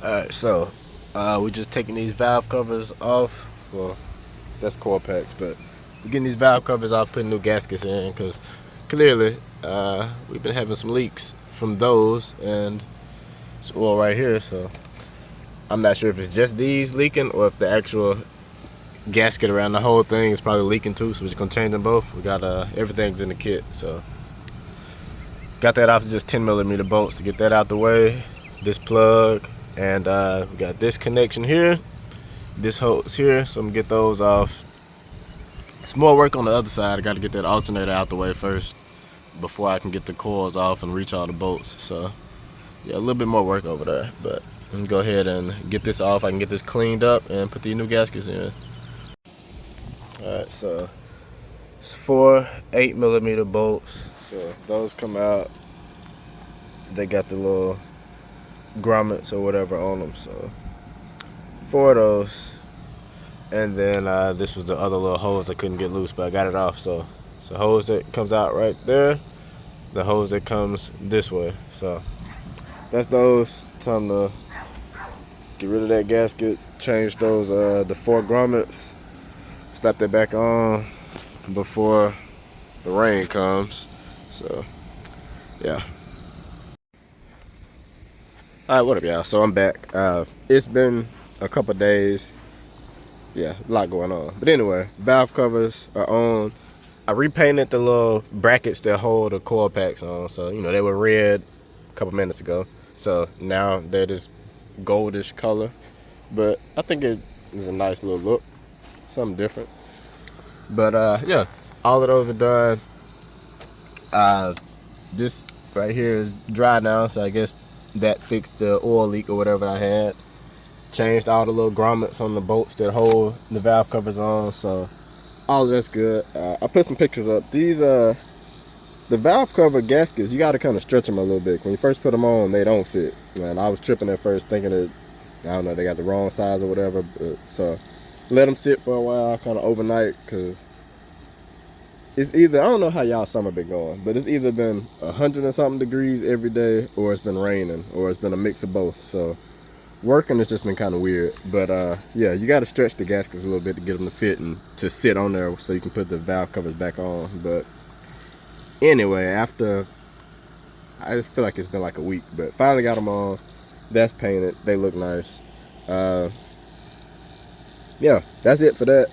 Alright, so we're just taking these valve covers off. Well, that's Corvettes, but we're getting these valve covers off, putting new gaskets in, because clearly we've been having some leaks from those, and it's oil right here, so I'm not sure if it's just these leaking or if the actual gasket around the whole thing is probably leaking too, so we're just gonna change them both. We got everything's in the kit, so got that off of just 10mm bolts to get that out the way. This plug, and we got this connection here, this hose here, so I'm gonna get those off. It's more work on the other side. I got to get that alternator out the way first before I can get the coils off and reach all the bolts. So yeah, a little bit more work over there, but I'm gonna go ahead and get this off. I can get this cleaned up and put these new gaskets in. Alright, so it's 4 8mm bolts. So those come out. They got the little grommets or whatever on them. So 4 of those. And then this was the other little hose I couldn't get loose, but I got it off. So it's a hose that comes out right there, the hose that comes this way. So that's those. Time to get rid of that gasket, change those the 4 grommets, slap that back on before the rain comes. So yeah. Alright, what up y'all? So I'm back. It's been a couple days. Yeah, a lot going on. But anyway, valve covers are on. I repainted the little brackets that hold the coil packs on. So, you know, they were red a couple minutes ago. So now they're this goldish color. But I think it is a nice little look. Something different. But yeah, all of those are done. This right here is dry now, so I guess that fixed the oil leak or whatever I had. Changed all the little grommets on the bolts that hold the valve covers on, so all of that's good. I put some pictures up. These the valve cover gaskets, you got to kind of stretch them a little bit. When you first put them on, they don't fit. Man, I was tripping at first, thinking that, I don't know, they got the wrong size or whatever. But, so let them sit for a while, kind of overnight, because it's either, I don't know how y'all summer been going, but it's either been 100 and something degrees every day, or it's been raining, or it's been a mix of both. So working has just been kind of weird. But yeah, you got to stretch the gaskets a little bit to get them to fit and to sit on there so you can put the valve covers back on. But anyway, after, I just feel like it's been like a week, but finally got them on. That's painted. They look nice. Yeah, that's it for that.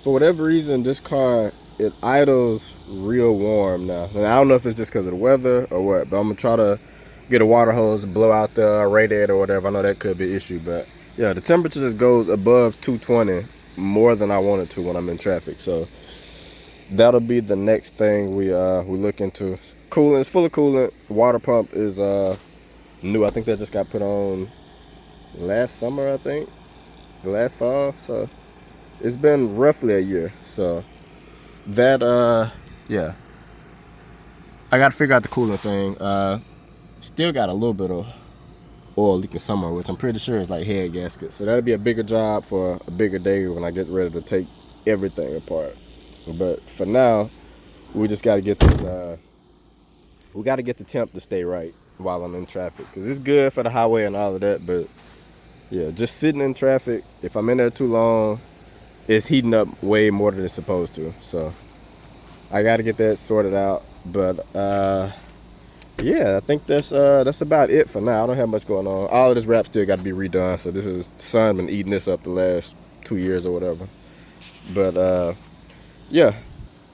For whatever reason, this car, it idles real warm now. And I don't know if it's just because of the weather or what, but I'm gonna try to get a water hose, blow out the radiator or whatever. I know that could be an issue, but yeah, the temperature just goes above 220 more than I want it to when I'm in traffic. So that'll be the next thing we look into. Coolant, it's full of coolant. The water pump is new. I think that just got put on last summer, I think, the last fall. So it's been roughly a year. So that yeah, I gotta figure out the coolant thing. Still got a little bit of oil leaking somewhere, which I'm pretty sure is like head gaskets. So that'll be a bigger job for a bigger day when I get ready to take everything apart. But for now, we just got to get this. We got to get the temp to stay right while I'm in traffic, because it's good for the highway and all of that. But yeah, just sitting in traffic, if I'm in there too long, it's heating up way more than it's supposed to. So I got to get that sorted out. But yeah, I think that's about it for now. I don't have much going on. All of this wrap still got to be redone. So this is, sun been eating this up the last 2 years or whatever. But yeah,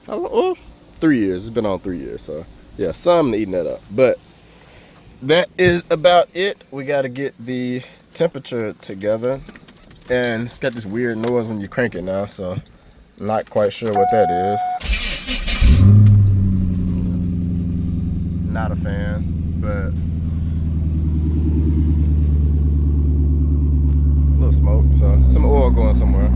well, 3 years. It's been on 3 years. So yeah, sun been eating that up. But that is about it. We got to get the temperature together, and it's got this weird noise when you crank it now. So not quite sure what that is. Not a fan, but a little smoke, so some oil going somewhere.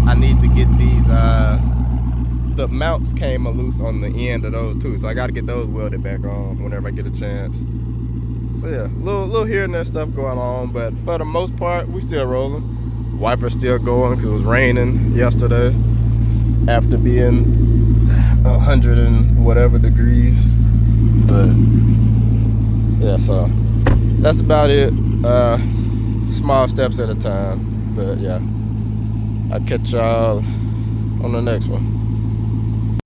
I need to get these, the mounts came loose on the end of those too, so I got to get those welded back on whenever I get a chance. So yeah, little here and there stuff going on, but for the most part, we still rolling. Wiper's still going because it was raining yesterday. after being 100 and whatever degrees. But yeah, so that's about it. Small steps at a time. But yeah, I'll catch y'all on the next one.